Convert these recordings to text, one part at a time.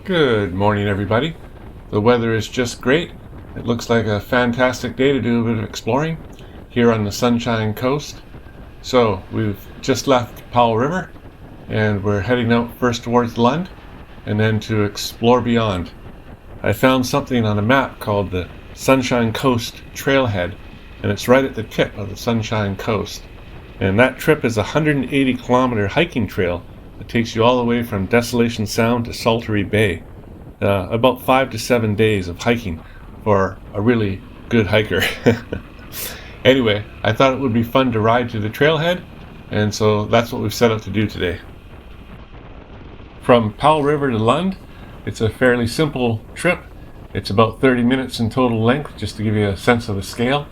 Good morning, everybody. The weather is just great. It looks like a fantastic day to do a bit of exploring here on the Sunshine Coast. So we've just left Powell River and we're heading out first towards Lund and then to explore beyond. I found something on a map called the Sunshine Coast Trailhead, and it's right at the tip of the Sunshine Coast. And that trip is a 180-kilometer hiking trail. It takes you all the way from Desolation Sound to Saltery Bay. About 5 to 7 days of hiking for a really good hiker. Anyway, I thought it would be fun to ride to the trailhead, and so that's what we've set out to do today. From Powell River to Lund, it's a fairly simple trip. It's about 30 minutes in total length, just to give you a sense of the scale.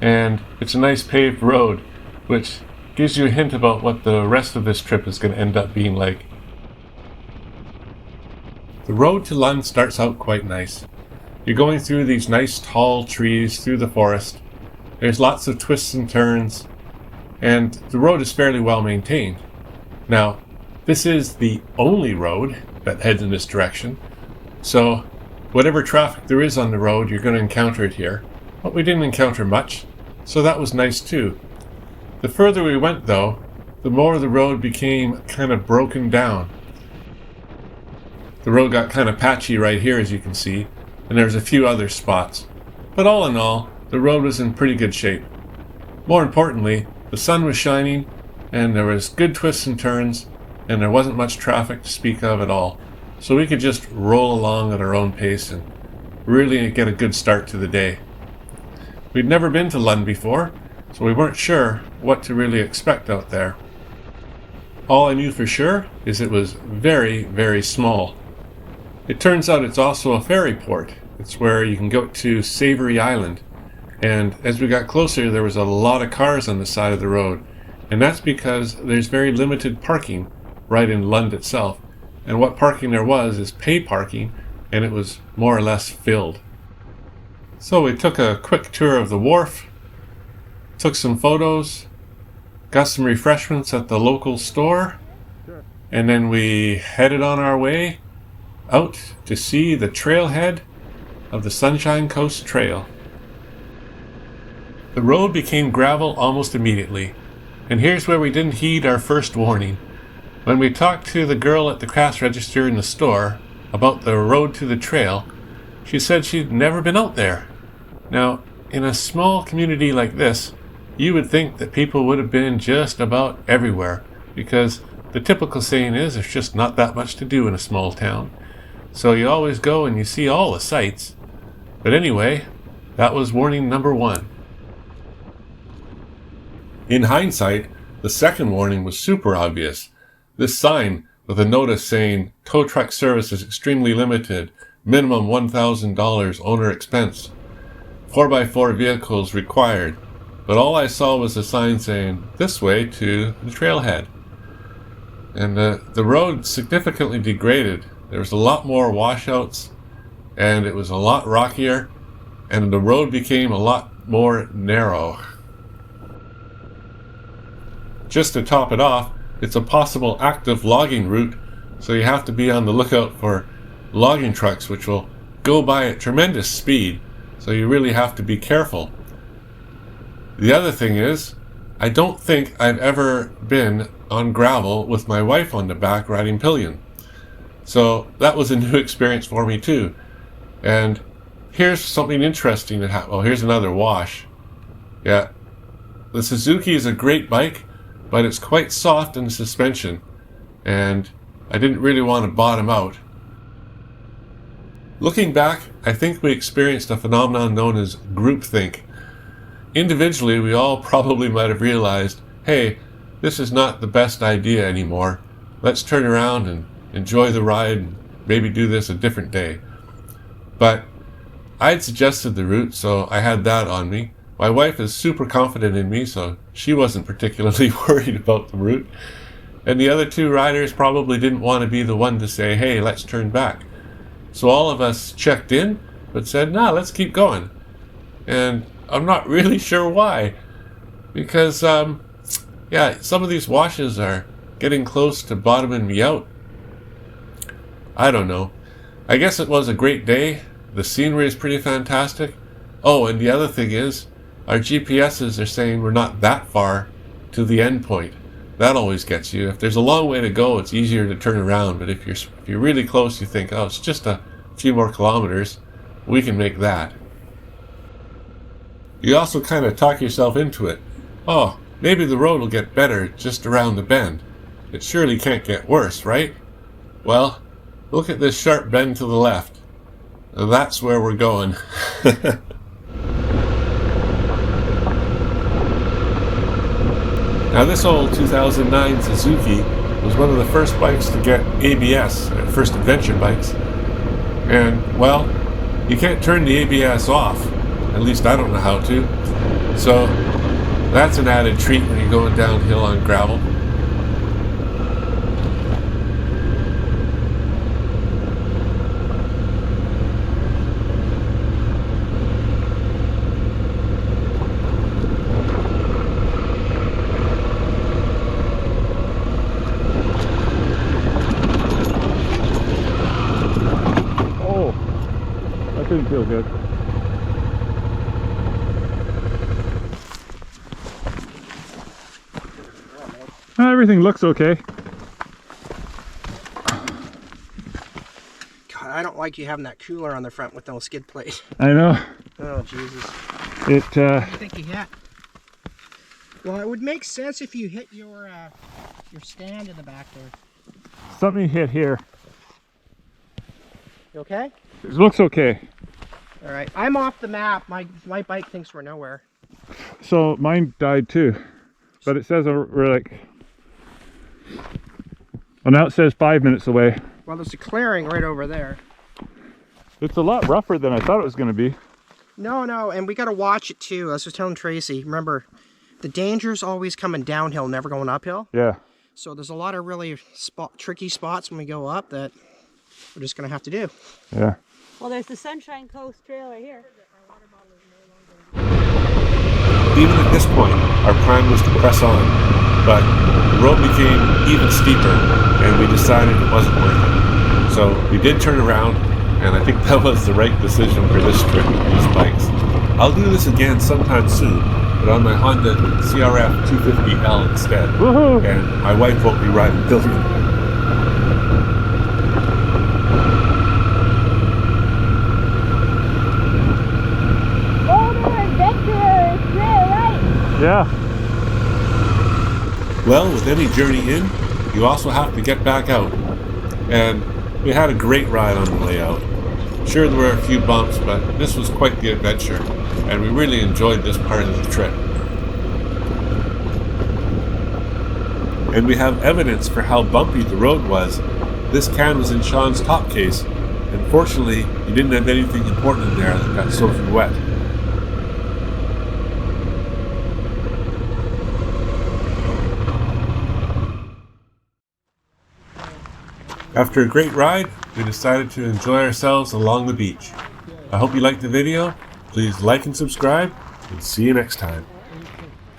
And it's a nice paved road, which gives you a hint about what the rest of this trip is going to end up being like. The road to Lund starts out quite nice. You're going through these nice tall trees through the forest. There's lots of twists and turns, and the road is fairly well maintained. Now, this is the only road that heads in this direction, so whatever traffic there is on the road, you're going to encounter it here. But we didn't encounter much, so that was nice too. The further we went, though, the more the road became kind of broken down. The road got kind of patchy right here, as you can see, and there's a few other spots. But all in all, the road was in pretty good shape. More importantly, the sun was shining, and there was good twists and turns, and there wasn't much traffic to speak of at all. So we could just roll along at our own pace and really get a good start to the day. We'd never been to Lund before, so we weren't sure what to really expect out there. All I knew for sure is it was very, very small. It turns out it's also a ferry port. It's where you can go to Savary Island. And as we got closer, there was a lot of cars on the side of the road. And that's because there's very limited parking right in Lund itself. And what parking there was is pay parking, and it was more or less filled. So we took a quick tour of the wharf, took some photos, got some refreshments at the local store, and then we headed on our way out to see the trailhead of the Sunshine Coast Trail. The road became gravel almost immediately, and here's where we didn't heed our first warning. When we talked to the girl at the cash register in the store about the road to the trail, she said she'd never been out there. Now, in a small community like this, you would think that people would have been just about everywhere, because the typical saying is there's just not that much to do in a small town. So you always go and you see all the sights. But anyway, that was warning number 1. In hindsight, the second warning was super obvious. This sign with a notice saying, "Tow truck service is extremely limited, minimum $1,000 owner expense, 4x4 vehicles required." But all I saw was a sign saying, "This way to the trailhead." And the road significantly degraded. There was a lot more washouts, and it was a lot rockier, and the road became a lot more narrow. Just to top it off, it's a possible active logging route, so you have to be on the lookout for logging trucks, which will go by at tremendous speed, so you really have to be careful. The other thing is, I don't think I've ever been on gravel with my wife on the back riding pillion. So that was a new experience for me too. And here's something interesting that happened. Oh, here's another wash. Yeah, the Suzuki is a great bike, but it's quite soft in the suspension, and I didn't really want to bottom out. Looking back, I think we experienced a phenomenon known as groupthink. Individually, we all probably might have realized, hey, this is not the best idea anymore. Let's turn around and enjoy the ride and maybe do this a different day. But I'd suggested the route, so I had that on me. My wife is super confident in me, so she wasn't particularly worried about the route. And the other 2 riders probably didn't want to be the one to say, hey, let's turn back. So all of us checked in, but said, nah, let's keep going. And I'm not really sure why. Because, some of these washes are getting close to bottoming me out. I don't know. I guess it was a great day. The scenery is pretty fantastic. Oh, and the other thing is, our GPSs are saying we're not that far to the end point. That always gets you. If there's a long way to go, it's easier to turn around. But if you're really close, you think, oh, it's just a few more kilometers. We can make that. You also kind of talk yourself into it. Oh, maybe the road will get better just around the bend. It surely can't get worse, right? Well, look at this sharp bend to the left. That's where we're going. Now this old 2009 Suzuki was one of the first bikes to get ABS, first adventure bikes. And, well, you can't turn the ABS off. At least I don't know how to. So that's an added treat when you're going downhill on gravel. That didn't feel good. Everything looks okay. God, I don't like you having that cooler on the front with no skid plate. I know. Oh, Jesus. It, What do you think you hit? Well, it would make sense if you hit your stand in the back there. something hit here. You okay? It looks okay. All right. I'm off the map. My bike thinks we're nowhere. So mine died too. But it says we're like... Well, now it says 5 minutes away. Well, there's a clearing right over there. It's a lot rougher than I thought it was going to be. No, and we got to watch it too. I was just telling Tracy, remember, the danger's always coming downhill, never going uphill. Yeah. So there's a lot of really tricky spots when we go up that we're just going to have to do. Yeah. Well, there's the Sunshine Coast Trailhead here. Even at this point, our plan was to press on, but the road became even steeper, and we decided it wasn't worth it. So we did turn around, and I think that was the right decision for this trip with these bikes. I'll do this again sometime soon, but on my Honda CRF 250L instead. Woohoo! And my wife won't be riding Billy. Yeah. Well, with any journey in, you also have to get back out. And we had a great ride on the way out. Sure, there were a few bumps, but this was quite the adventure, and we really enjoyed this part of the trip. And we have evidence for how bumpy the road was. This can was in Sean's top case, and fortunately, he didn't have anything important in there that got soaking wet. After a great ride, we decided to enjoy ourselves along the beach. I hope you liked the video. Please like and subscribe, and see you next time.